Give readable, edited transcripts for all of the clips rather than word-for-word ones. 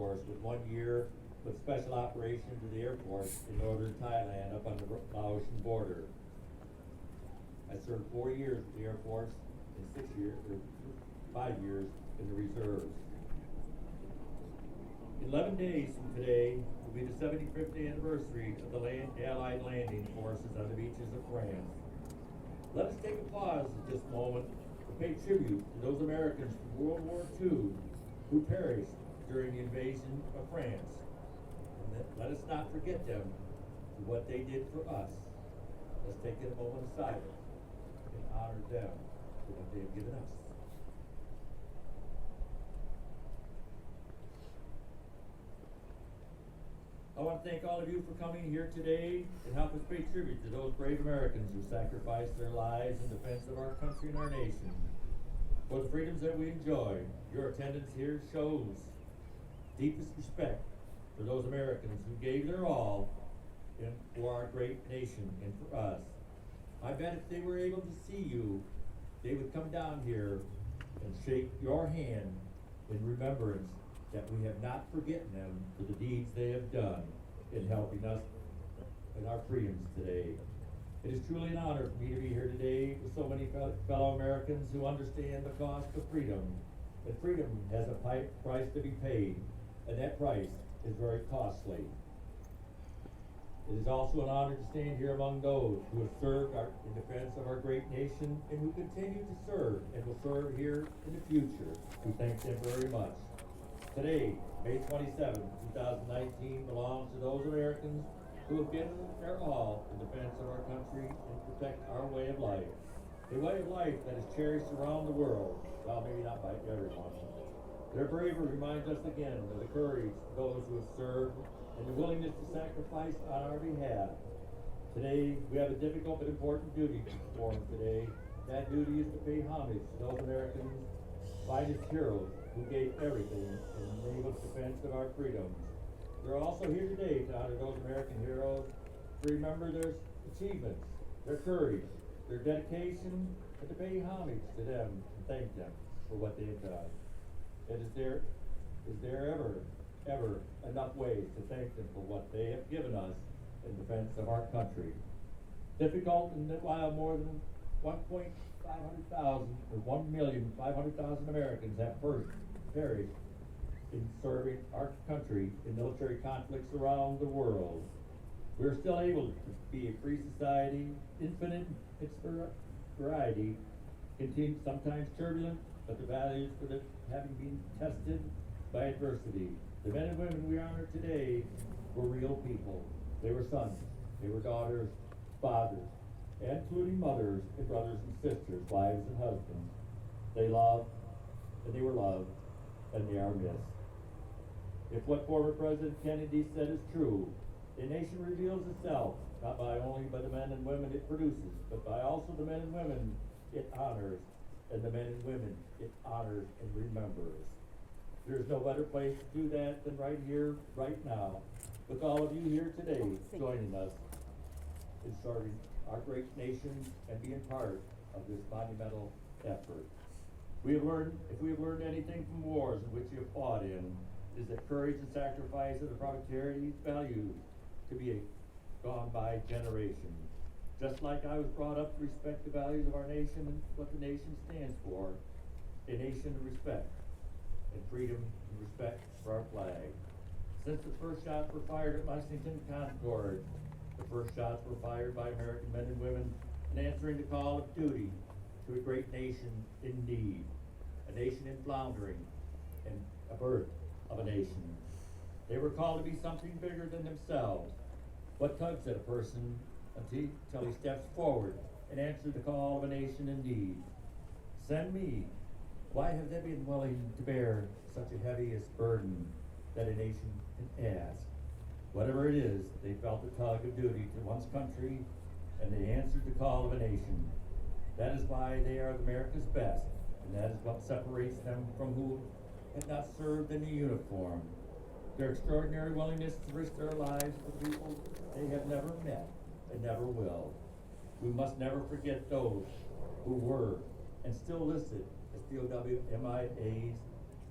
Force with 1 year with special operations of the Air Force in northern Thailand up on the Laotian border. I served 4 years with the Air Force and 5 years in the reserves. 11 days from today will be the 75th anniversary of the Allied landing forces on the beaches of France. Let us take a pause at this moment to pay tribute to those Americans from World War II who perished during the invasion of France. And let us not forget them for what they did for us. Let's take a moment of silence and honor them for what they have given us. I want to thank all of you for coming here today and help us pay tribute to those brave Americans who sacrificed their lives in defense of our country and our nation. For the freedoms that we enjoy, your attendance here shows deepest respect for those Americans who gave their all for our great nation and for us. I bet if they were able to see you, they would come down here and shake your hand in remembrance that we have not forgotten them for the deeds they have done in helping us in our freedoms today. It is truly an honor for me to be here today with so many fellow Americans who understand the cost of freedom. And freedom has a price to be paid, and that price is very costly. It is also an honor to stand here among those who have served in defense of our great nation and who continue to serve and will serve here in the future. We thank them very much. Today, May 27, 2019, belongs to those Americans who have given their all in defense of our country and protect our way of life. A way of life that is cherished around the world, well, maybe not by everyone. Their bravery reminds us again of the courage of those who have served and the willingness to sacrifice on our behalf. Today, we have a difficult but important duty to perform today. That duty is to pay homage to those Americans, finest heroes who gave everything in the name of defense of our freedoms. We're also here today to honor those American heroes, to remember their achievements, their courage, their dedication, and to pay homage to them and thank them for what they have done. And is there ever enough ways to thank them for what they have given us in defense of our country? Difficult, and while more than 1,500,000 Americans have perished in serving our country in military conflicts around the world, we're still able to be a free society, infinite in its variety, sometimes turbulent, but the values for the having been tested by adversity. The men and women we honor today were real people. They were sons, they were daughters, fathers, including mothers and brothers and sisters, wives and husbands. They loved, and they were loved, and they are missed. If what former President Kennedy said is true, a nation reveals itself not only by the men and women it produces, but by also the men and women it honors, and the men and women it honors and remembers. There's no better place to do that than right here, right now, with all of you here today joining us in serving our great nation and being part of this monumental effort. If we have learned anything from wars in which you have fought in, is that courage and sacrifice are the prosperity values to be gone by generation. Just like I was brought up to respect the values of our nation and what the nation stands for, a nation of respect and freedom and respect for our flag. Since the first shots were fired at Wethington Concord, the first shots were fired by American men and women in answering the call of duty to a great nation in need, a nation in floundering, and a birth of a nation. They were called to be something bigger than themselves. What tugs at a person until he steps forward and answers the call of a nation in need? Send me. Why have they been willing to bear such a heaviest burden that a nation can ask? Whatever it is, they felt the tug of duty to one's country, and they answered the call of a nation. That is why they are America's best, and that is what separates them from who have not served in the uniform. Their extraordinary willingness to risk their lives for people they have never met and never will. We must never forget those who were and still listed as POW MIAs.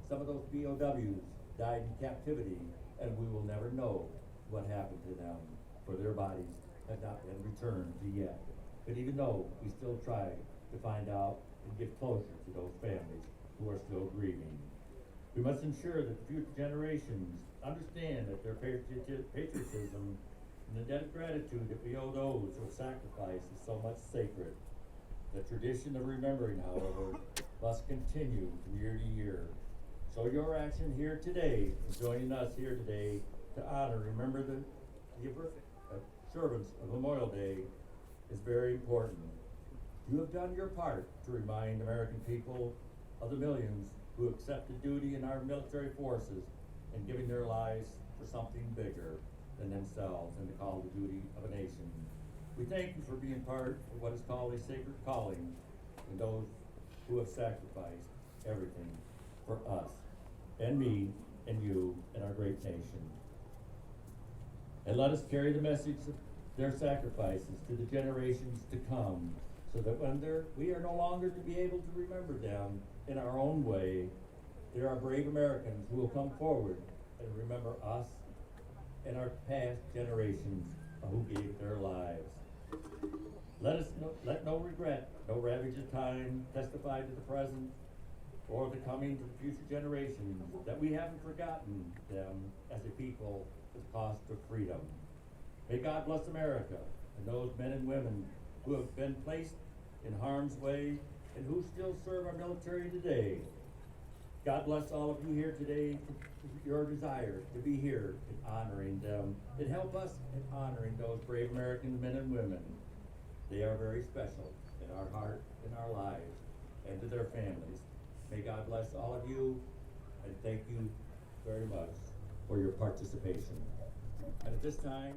Some of those POWs died in captivity, and we will never know what happened to them, for their bodies have not been returned to yet. But even though we still try to find out and give closure to those families who are still grieving, we must ensure that the future generations understand that their patriotism and the debt of gratitude that we owe those who have sacrificed is so much sacred. The tradition of remembering, however, must continue from year to year. So your action here today, and joining us here today to honor and remember the observance of Memorial Day is very important. You have done your part to remind American people of the millions who accepted duty in our military forces and giving their lives for something bigger than themselves and the call to duty of a nation. We thank you for being part of what is called a sacred calling, and those who have sacrificed everything for us and me and you and our great nation. And let us carry the message of their sacrifices to the generations to come, so that when we are no longer to be able to remember them in our own way, there are brave Americans who will come forward and remember us and our past generations who gave their lives. Let no regret, no ravage of time testify to the present or the coming to the future generations that we haven't forgotten them as a people at the cost of freedom. May God bless America and those men and women who have been placed in harm's way and who still serve our military today. God bless all of you here today for your desire to be here and honoring them, and help us in honoring those brave American men and women. They are very special in our heart, in our lives, and to their families. May God bless all of you, and thank you very much for your participation. And at this time,